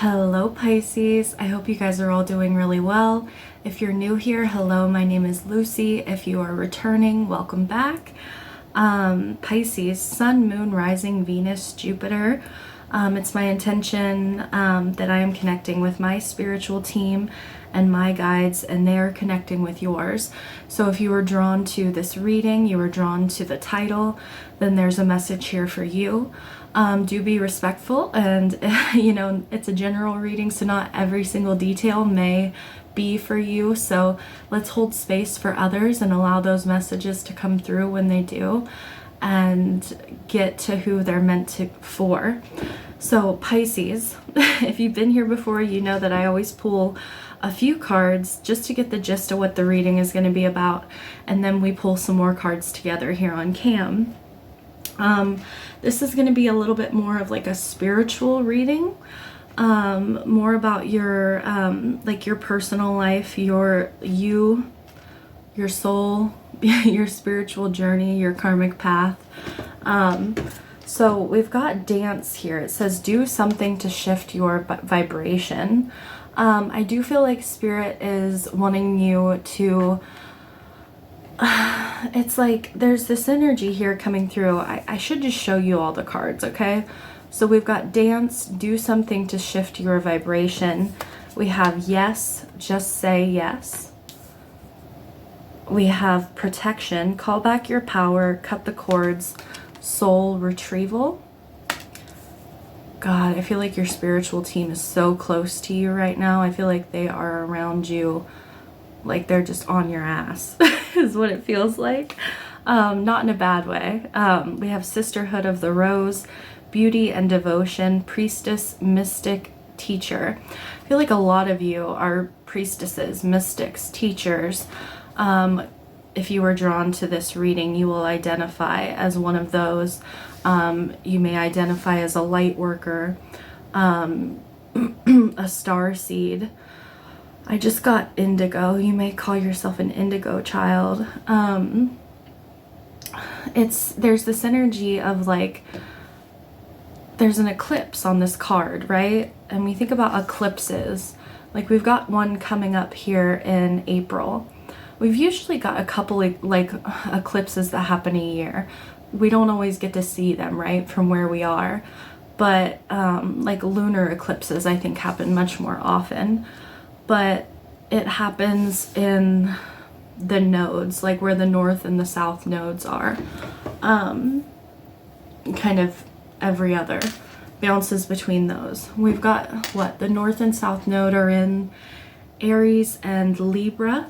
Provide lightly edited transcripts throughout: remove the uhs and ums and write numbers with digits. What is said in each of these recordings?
Hello Pisces, I hope you guys are all doing really well. If you're new here, hello, my name is Lucy. If you are returning, welcome back. Pisces, Sun, Moon, Rising, Venus, Jupiter. It's my intention that I am connecting with my spiritual team and my guides, and they are connecting with yours. So if you were drawn to this reading, you were drawn to the title, then there's a message here for you. Do be respectful, and it's a general reading, so not every single detail may be for you. So let's hold space for others and allow those messages to come through when they do, and get to who they're meant to for. So Pisces, if you've been here before, you know that I always pull a few cards just to get the gist of what the reading is going to be about, and then we pull some more cards together here on cam. This is going to be a little bit more of like a spiritual reading, more about your like your personal life, your soul, your spiritual journey, your karmic path. So we've got dance here. It says do something to shift your vibration. I do feel like Spirit is wanting you to it's like there's this energy here coming through. I should just show you all the cards, okay? So we've got dance, do something to shift your vibration. We have yes, just say yes. We have protection, call back your power, cut the cords, soul retrieval. God, I feel like your spiritual team is so close to you right now. I feel like they are around you, like they're just on your ass is what it feels like. Not in a bad way. We have sisterhood of the rose, beauty and devotion, priestess, mystic, teacher. I feel like a lot of you are priestesses, mystics, teachers. If you were drawn to this reading, you will identify as one of those. You may identify as a light worker, a star seed. I just got indigo. You may call yourself an indigo child. There's this energy of like, there's an eclipse on this card, right? And we think about eclipses. Like we've got one coming up here in April. We've usually got a couple like eclipses that happen a year. We don't always get to see them, right, from where we are. But like lunar eclipses, I think, happen much more often. But it happens in the nodes, like where the north and the south nodes are. Kind of every other bounces between those. We've got what the north and south node are in Aries and Libra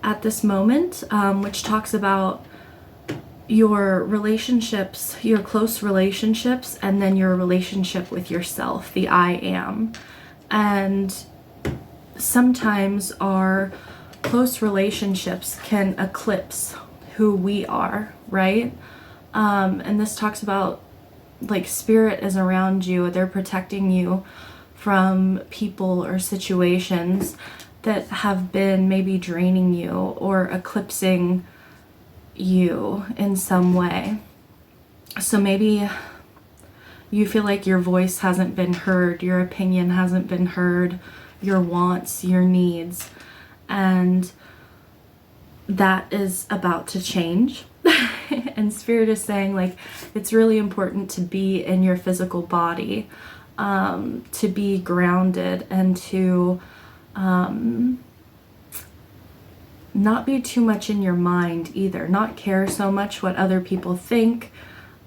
at this moment, which talks about your relationships, your close relationships, and then your relationship with yourself, the I am. And sometimes our close relationships can eclipse who we are, right? And this talks about like Spirit is around you. They're protecting you from people or situations that have been maybe draining you or eclipsing you in some way. So maybe you feel like your voice hasn't been heard, your opinion hasn't been heard, your wants, your needs, and that is about to change. And Spirit is saying like it's really important to be in your physical body, to be grounded, and to not be too much in your mind either, not care so much what other people think.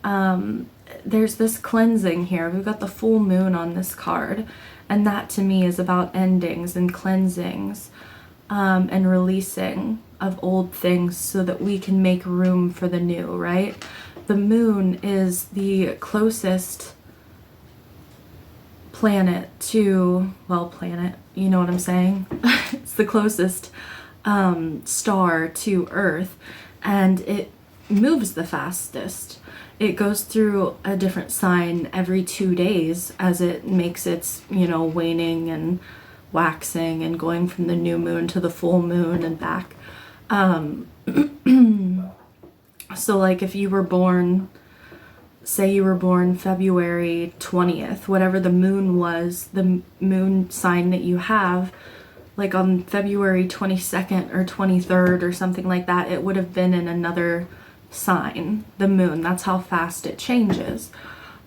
There's this cleansing here. We've got the full moon on this card, and that to me is about endings and cleansings, and releasing of old things so that we can make room for the new, right? The moon is the closest planet to, well, planet, you know what I'm saying? It's the closest star to Earth, and it moves the fastest. It goes through a different sign every 2 days as it makes its, waning and waxing and going from the new moon to the full moon and back. So like if you were born say you were born February 20th, whatever the moon was, the moon sign that you have, like on February 22nd or 23rd or something like that, it would have been in another sign, the moon. That's how fast it changes.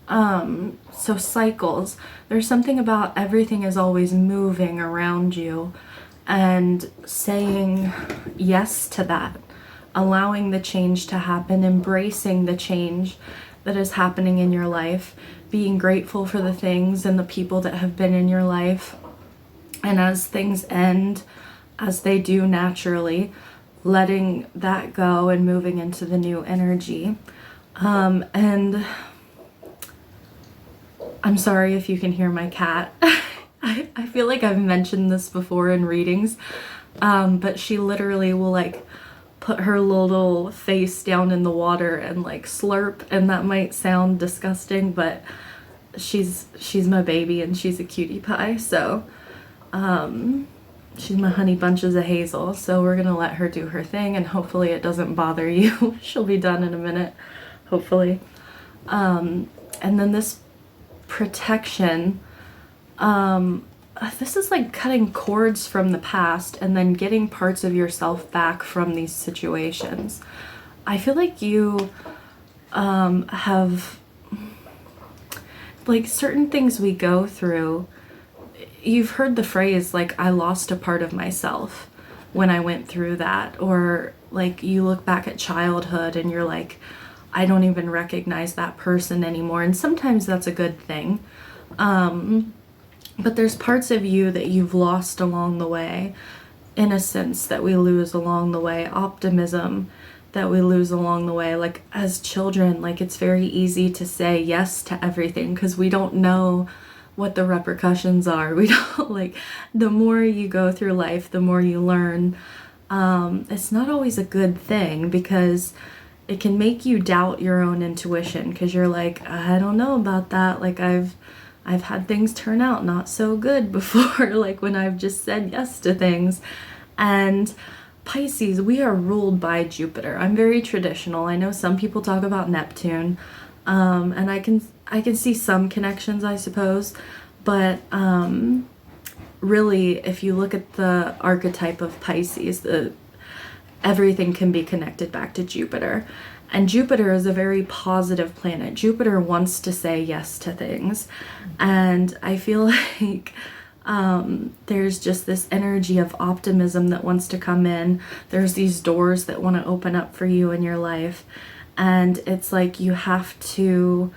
So cycles, there's something about everything is always moving around you, and saying yes to that, allowing the change to happen, embracing the change that is happening in your life, being grateful for the things and the people that have been in your life. And as things end, as they do naturally, letting that go and moving into the new energy. And I'm sorry if you can hear my cat. I feel like I've mentioned this before in readings, but she literally will like put her little face down in the water and like slurp, and that might sound disgusting, but she's my baby and she's a cutie pie. So she's my honey bunches of hazel, so we're gonna let her do her thing, and hopefully it doesn't bother you. She'll be done in a minute, hopefully. And then this protection, this is like cutting cords from the past and then getting parts of yourself back from these situations. I feel like you have, like, certain things we go through. You've heard the phrase, like, I lost a part of myself when I went through that. Or, like, you look back at childhood and you're like, I don't even recognize that person anymore. And sometimes that's a good thing. But there's parts of you that you've lost along the way. Innocence that we lose along the way. Optimism that we lose along the way. Like, as children, like, it's very easy to say yes to everything because we don't know what the repercussions are. We don't, like, the more you go through life, the more you learn. It's not always a good thing because it can make you doubt your own intuition because you're like, I don't know about that. Like, I've had things turn out not so good before, like when I've just said yes to things. And Pisces, we are ruled by Jupiter. I'm very traditional. I know some people talk about Neptune, and I can see some connections, I suppose. But really, if you look at the archetype of Pisces, everything can be connected back to Jupiter. And Jupiter is a very positive planet. Jupiter wants to say yes to things. And I feel like there's just this energy of optimism that wants to come in. There's these doors that want to open up for you in your life. And it's like you have to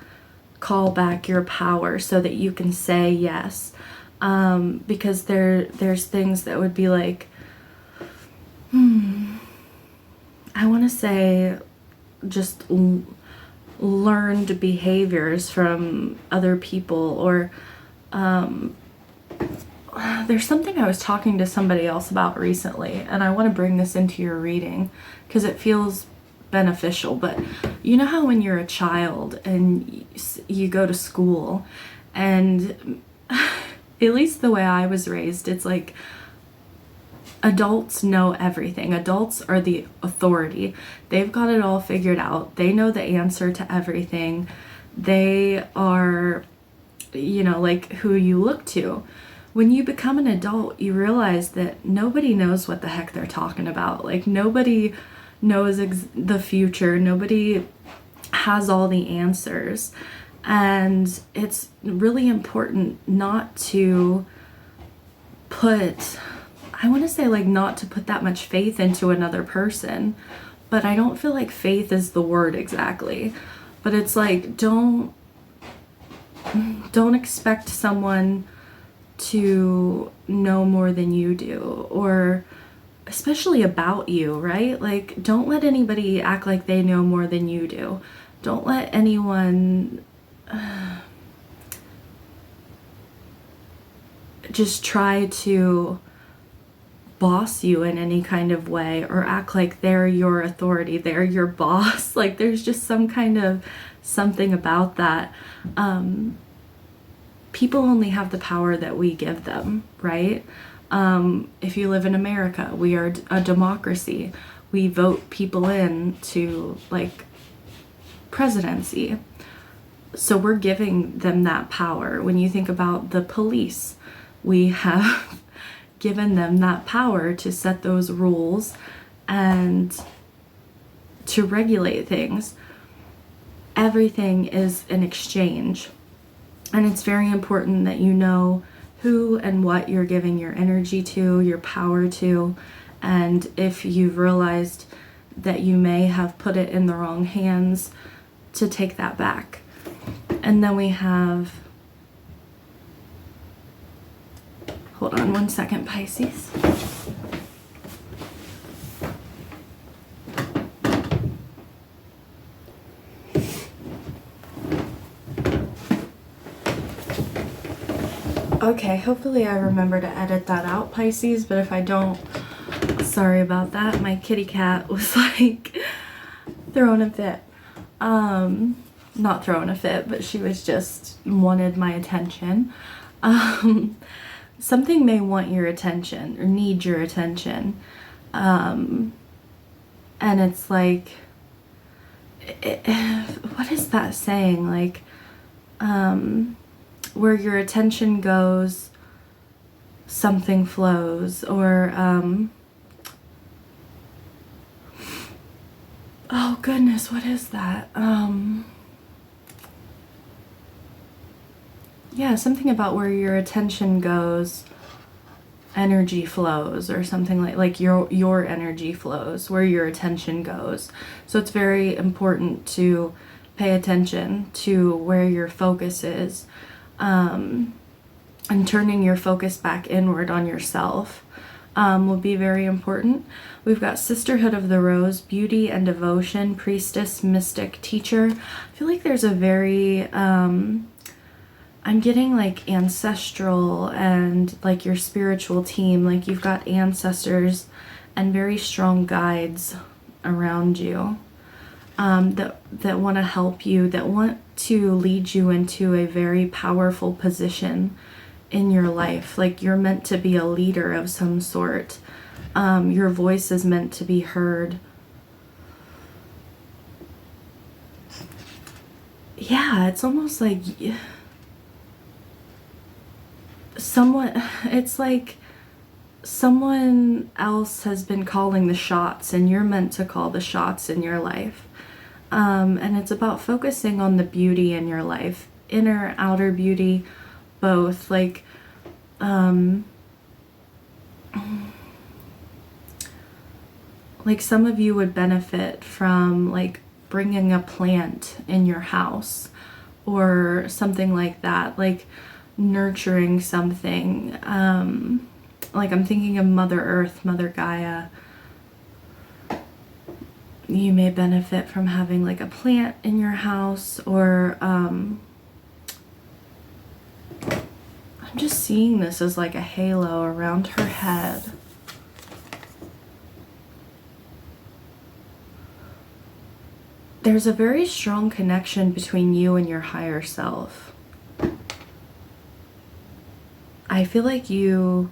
call back your power so that you can say yes. Because there's things that would be like, I want to say just learned behaviors from other people, or there's something I was talking to somebody else about recently, and I want to bring this into your reading because it feels beneficial. But you know how when you're a child and you go to school, and at least the way I was raised, it's like adults know everything. Adults are the authority. They've got it all figured out. They know the answer to everything. They are, like who you look to. When you become an adult, you realize that nobody knows what the heck they're talking about. Like, nobody knows the future. Nobody has all the answers. And it's really important not to put, I want to say, like, not to put that much faith into another person, but I don't feel like faith is the word exactly. But it's like, don't expect someone to know more than you do, or especially about you, right? Like, don't let anybody act like they know more than you do. Don't let anyone just try to boss you in any kind of way, or act like they're your authority, they're your boss. Like, there's just some kind of something about that. People only have the power that we give them, right? If you live in America, we are a democracy. We vote people in to, like, presidency. So we're giving them that power. When you think about the police, we have given them that power to set those rules and to regulate things. Everything is an exchange. And it's very important that you know who and what you're giving your energy to, your power to. And if you've realized that you may have put it in the wrong hands, to take that back. And then we have, hold on one second, Pisces. Okay, hopefully I remember to edit that out, Pisces, but if I don't, sorry about that. My kitty cat was like throwing a fit. Not throwing a fit, but she was just wanted my attention. Something may want your attention or need your attention. And it's like, what is that saying? Like, where your attention goes, something flows, or, oh goodness, what is that? Yeah, something about where your attention goes, energy flows, or something like your energy flows, where your attention goes. So it's very important to pay attention to where your focus is, and turning your focus back inward on yourself will be very important. We've got Sisterhood of the Rose, Beauty and Devotion, Priestess, Mystic, Teacher. I feel like there's a very, I'm getting like ancestral and like your spiritual team. Like you've got ancestors and very strong guides around you that want to help you, that want to lead you into a very powerful position in your life. Like you're meant to be a leader of some sort. Your voice is meant to be heard. Yeah, it's almost like it's like someone else has been calling the shots and you're meant to call the shots in your life. And it's about focusing on the beauty in your life, inner, outer beauty, both. Like, like some of you would benefit from like bringing a plant in your house or something like that, like nurturing something. Like I'm thinking of Mother Earth, Mother Gaia. You may benefit from having like a plant in your house, or I'm just seeing this as like a halo around her head. There's a very strong connection between you and your higher self. I feel like you're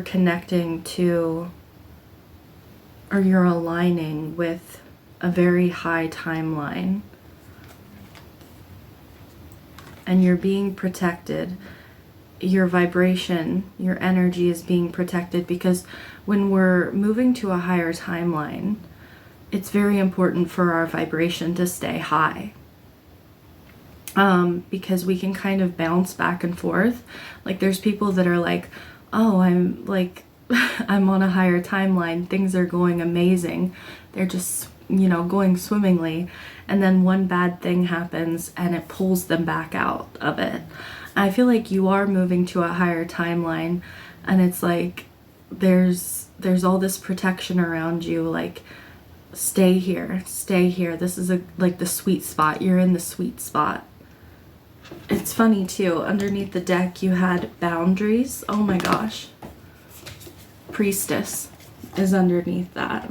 connecting to, or you're aligning with a very high timeline. And you're being protected. Your vibration, your energy is being protected, because when we're moving to a higher timeline, it's very important for our vibration to stay high. Because we can kind of bounce back and forth. Like there's people that are like, oh, I'm like, I'm on a higher timeline, things are going amazing, they're just, you know, going swimmingly, and then one bad thing happens and it pulls them back out of it. I feel like you are moving to a higher timeline, and it's like there's all this protection around you, like stay here, this is like the sweet spot, you're in the sweet spot. It's funny too, underneath the deck you had boundaries. Oh my gosh. Priestess is underneath that.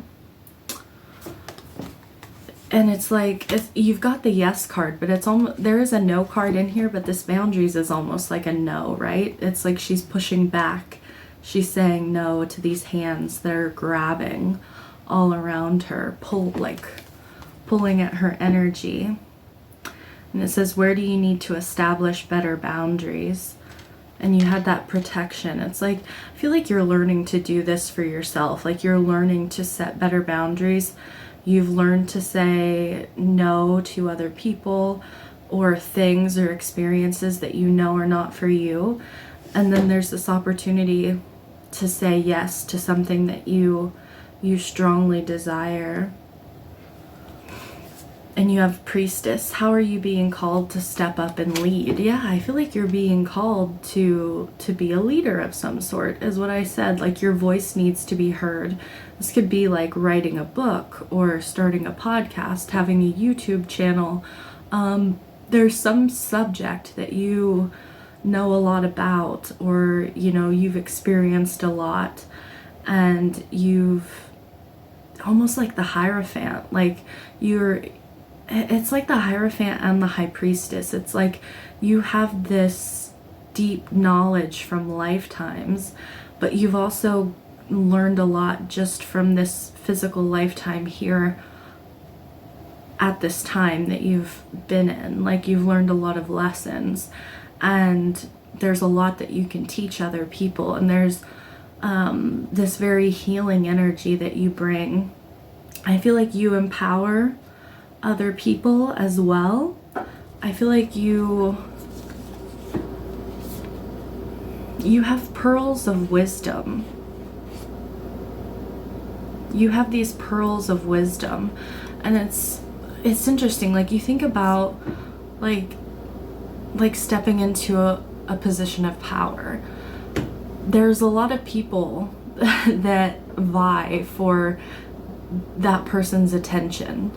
And it's like, you've got the yes card, but it's almost, there is a no card in here, but this boundaries is almost like a no, right? It's like she's pushing back. She's saying no to these hands that are grabbing all around her, pulling at her energy. And it says, where do you need to establish better boundaries? And you had that protection. It's like, I feel like you're learning to do this for yourself. Like you're learning to set better boundaries. You've learned to say no to other people or things or experiences that you know are not for you. And then there's this opportunity to say yes to something that you strongly desire. And you have Priestess. How are you being called to step up and lead? Yeah, I feel like you're being called to be a leader of some sort, is what I said. Like your voice needs to be heard. This could be like writing a book or starting a podcast, having a YouTube channel. There's some subject that you know a lot about, or you've experienced a lot, and you've almost like the Hierophant. Like it's like the Hierophant and the High Priestess. It's like you have this deep knowledge from lifetimes, but you've also learned a lot just from this physical lifetime here at this time that you've been in. Like you've learned a lot of lessons, and there's a lot that you can teach other people, and there's this very healing energy that you bring. I feel like you empower other people as well. I feel like you have pearls of wisdom. You have these pearls of wisdom, and it's interesting. Like you think about like stepping into a position of power. There's a lot of people that vie for that person's attention.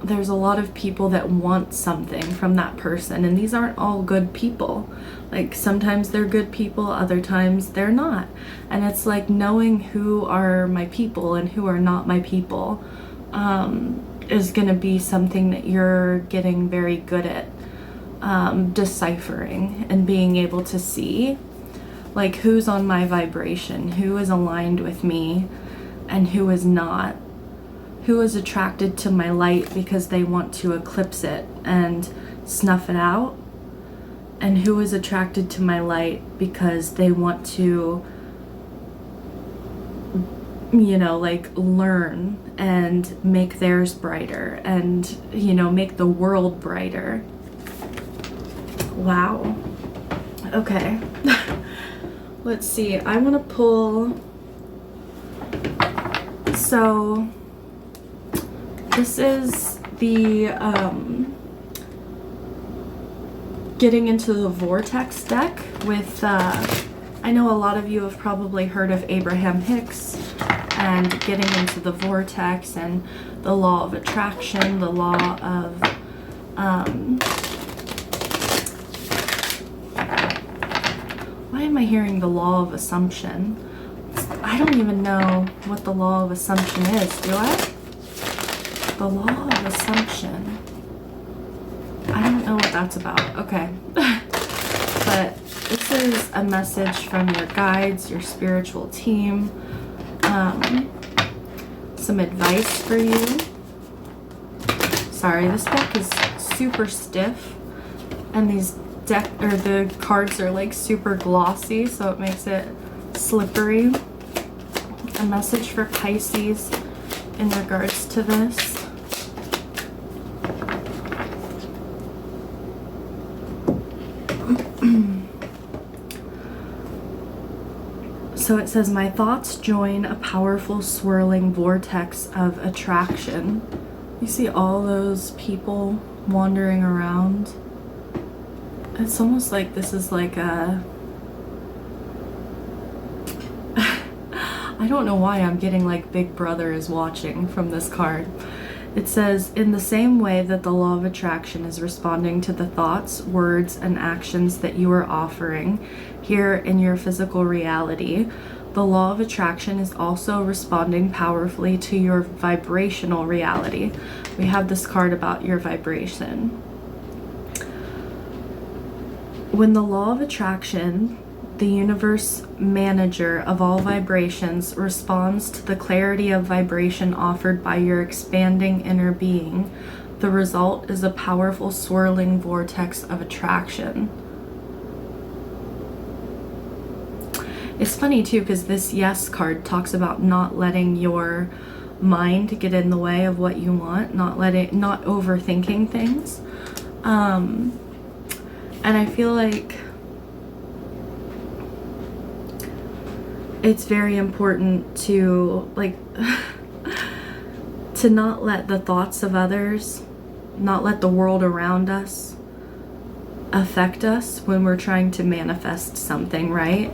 There's a lot of people that want something from that person, and these aren't all good people. Like sometimes they're good people, other times they're not. And it's like knowing who are my people and who are not my people is going to be something that you're getting very good at deciphering and being able to see, like who's on my vibration, who is aligned with me and who is not. Who is attracted to my light because they want to eclipse it and snuff it out, and who is attracted to my light because they want to, like learn and make theirs brighter and, make the world brighter. Wow. Okay. Let's see. I want to pull. So this is the getting into the vortex deck with I know a lot of you have probably heard of Abraham Hicks and getting into the vortex and the law of attraction, the law of why am I hearing the law of assumption? I don't even know what the law of assumption is, do I? The law of assumption. I don't know what that's about. Okay. But this is a message from your guides, your spiritual team. Some advice for you. Sorry, this deck is super stiff, and the cards are like super glossy, so it makes it slippery. A message for Pisces in regards to this. So it says, my thoughts join a powerful swirling vortex of attraction. You see all those people wandering around. It's almost like this is like a... I don't know why I'm getting like Big Brother is watching from this card. It says, in the same way that the law of attraction is responding to the thoughts, words, and actions that you are offering here in your physical reality, the law of attraction is also responding powerfully to your vibrational reality. We have this card about your vibration. When the law of attraction, the universe manager of all vibrations, responds to the clarity of vibration offered by your expanding inner being, The result is a powerful swirling vortex of attraction. It's funny too, because this yes card talks about not letting your mind get in the way of what you want, not overthinking things. And I feel like it's very important to to not let the thoughts of others, not let the world around us affect us when we're trying to manifest something, right?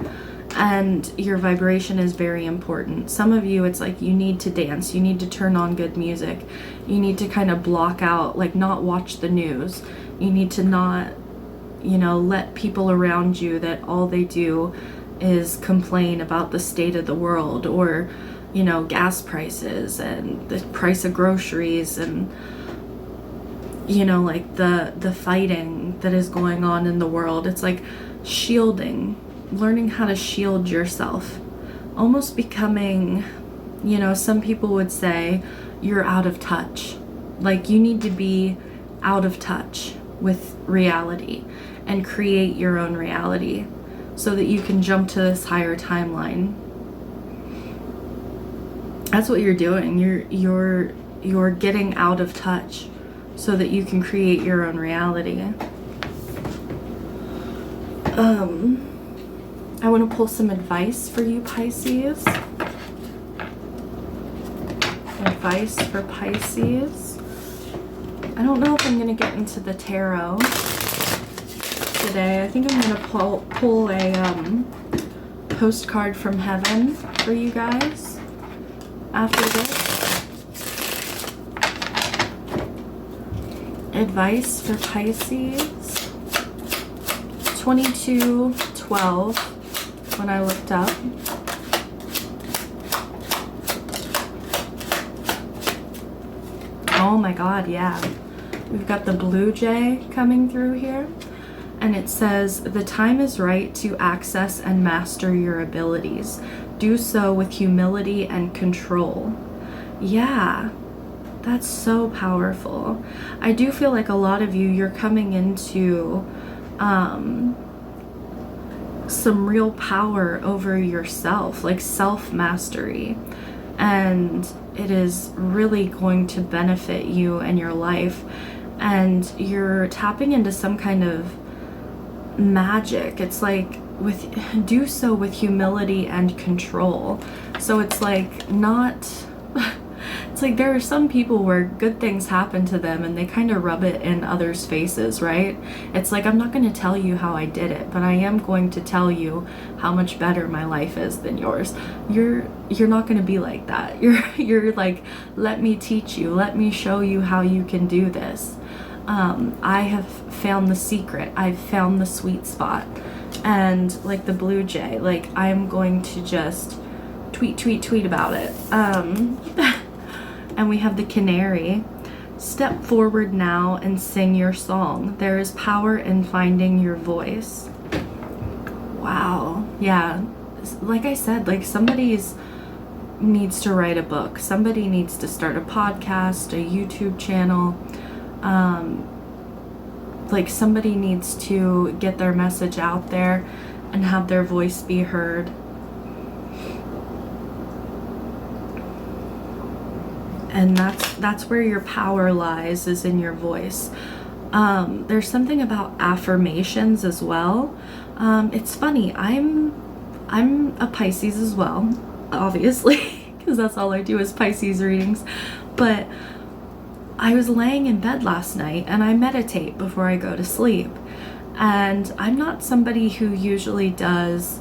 And your vibration is very important. Some of you, it's like you need to dance, you need to turn on good music, you need to kind of block out, like not watch the news, you need to not, let people around you that all they do is complain about the state of the world, or gas prices and the price of groceries, and like the fighting that is going on in the world. It's like shielding, learning how to shield yourself, almost becoming, some people would say you're out of touch. Like you need to be out of touch with reality and create your own reality so that you can jump to this higher timeline. That's what you're doing. You're getting out of touch so that you can create your own reality. I want to pull some advice for you, Pisces. Advice for Pisces. I don't know if I'm going to get into the tarot today. I think I'm going to pull a postcard from heaven for you guys after this. Advice for Pisces. 2212 when I looked up. Oh my god, yeah. We've got the blue jay coming through here. And it says, the time is right to access and master your abilities. Do so with humility and control. Yeah, that's so powerful. I do feel like a lot of you, you're coming into some real power over yourself, like self-mastery. And it is really going to benefit you and your life. And you're tapping into some kind of magic. It's like do so with humility and control. So it's like not it's like there are some people where good things happen to them and they kind of rub it in others' faces, right? It's like, I'm not going to tell you how I did it, but I am going to tell you how much better my life is than yours. You're not going to be like that. You're like, let me teach you, let me show you how you can do this. I have found the secret. I've found the sweet spot. And like the blue jay, like I'm going to just tweet about it. And we have the canary. Step forward now and sing your song. There is power in finding your voice. Wow. Yeah. Like I said, like somebody needs to write a book. Somebody needs to start a podcast, a YouTube channel. Like somebody needs to get their message out there and have their voice be heard. And that's where your power lies, is in your voice. There's something about affirmations as well. It's funny, I'm a Pisces as well, obviously, because that's all I do is Pisces readings. But I was laying in bed last night and I meditate before I go to sleep. And I'm not somebody who usually does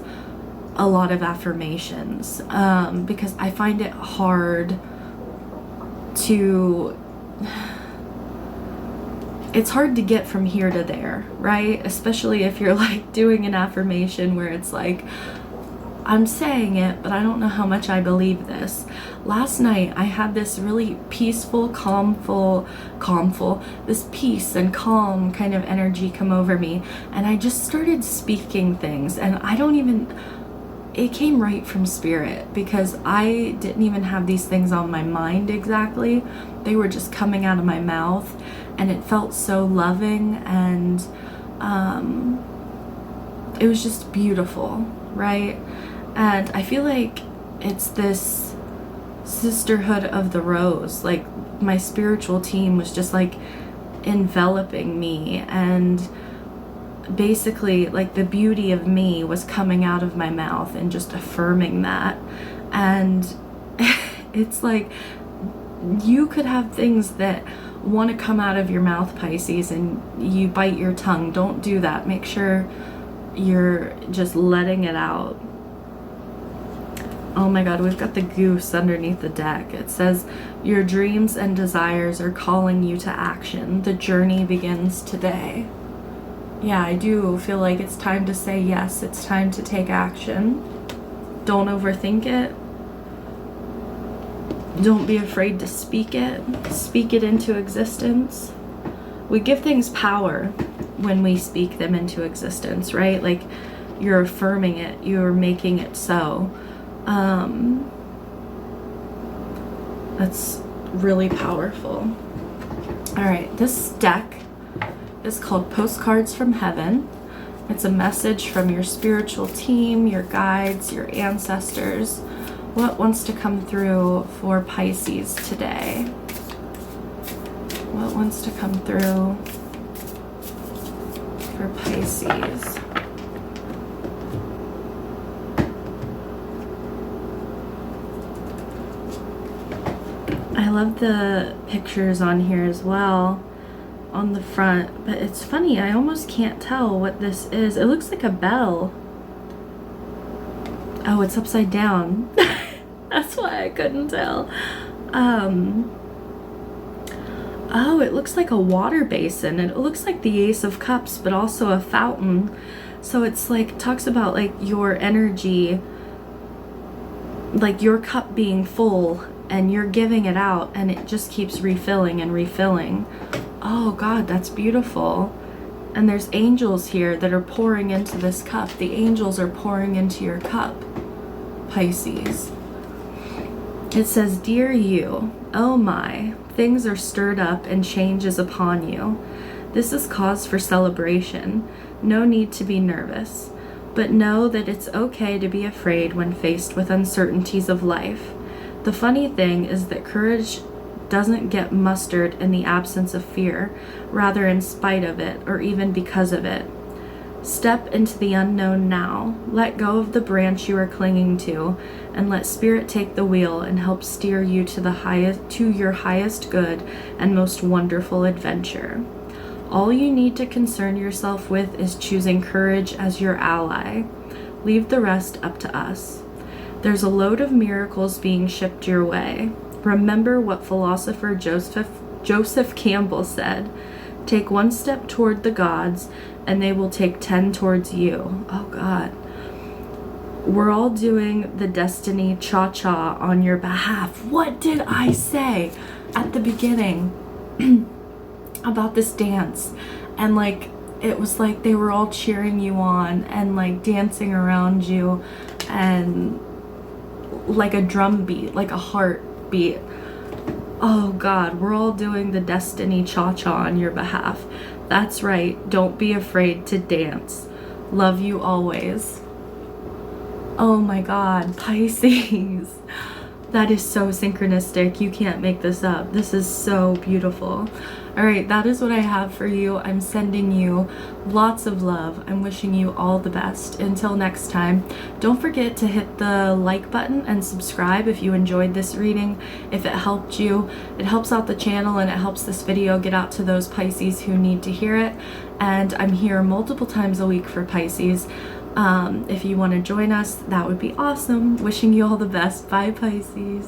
a lot of affirmations, because I find it hard it's hard to get from here to there, right? Especially if you're like doing an affirmation where it's like, I'm saying it, but I don't know how much I believe this. Last night I had this really peaceful, this peace and calm kind of energy come over me, and I just started speaking things, and it came right from spirit, because I didn't even have these things on my mind exactly. They were just coming out of my mouth, and it felt so loving, and it was just beautiful, right? And I feel like it's this sisterhood of the rose. Like, my spiritual team was just like enveloping me, and basically like the beauty of me was coming out of my mouth and just affirming that. And it's like, you could have things that want to come out of your mouth, Pisces, and you bite your tongue. Don't do that. Make sure you're just letting it out. Oh my God, we've got the goose underneath the deck. It says, your dreams and desires are calling you to action. The journey begins today. Yeah, I do feel like it's time to say yes. It's time to take action. Don't overthink it. Don't be afraid to speak it. Speak it into existence. We give things power when we speak them into existence, right? Like, you're affirming it. You're making it so. That's really powerful. All right, this deck is called Postcards from Heaven. It's a message from your spiritual team, your guides, your ancestors. What wants to come through for Pisces today? What wants to come through for Pisces? I love the pictures on here as well on the front, but it's funny, I almost can't tell what this is. It looks like a bell. Oh, it's upside down. That's why I couldn't tell. Oh, it looks like a water basin. It looks like the Ace of Cups, but also a fountain. So it's like, talks about like your energy, like your cup being full, and you're giving it out, and it just keeps refilling and refilling. Oh God, that's beautiful. And there's angels here that are pouring into this cup. The angels are pouring into your cup, Pisces. It says, dear you, oh my, things are stirred up and change is upon you. This is cause for celebration. No need to be nervous, but know that it's okay to be afraid when faced with uncertainties of life. The funny thing is that courage doesn't get mustered in the absence of fear, rather in spite of it, or even because of it. Step into the unknown now. Let go of the branch you are clinging to, and let Spirit take the wheel and help steer you to your highest good and most wonderful adventure. All you need to concern yourself with is choosing courage as your ally. Leave the rest up to us. There's a load of miracles being shipped your way. Remember what philosopher Joseph Campbell said. Take one step toward the gods, and they will take 10 towards you. Oh God. We're all doing the destiny cha-cha on your behalf. What did I say at the beginning about this dance? And like, it was like they were all cheering you on and like dancing around you, and like a drum beat, like a heartbeat. Oh God, we're all doing the destiny cha-cha on your behalf. That's right. Don't be afraid to dance. Love you always. Oh my God, Pisces. That is so synchronistic. You can't make this up. This is so beautiful. All right, that is what I have for you. I'm sending you lots of love. I'm wishing you all the best. Until next time, don't forget to hit the like button and subscribe if you enjoyed this reading. If it helped you, it helps out the channel and it helps this video get out to those Pisces who need to hear it. And I'm here multiple times a week for Pisces. If you want to join us, that would be awesome. Wishing you all the best. Bye, Pisces.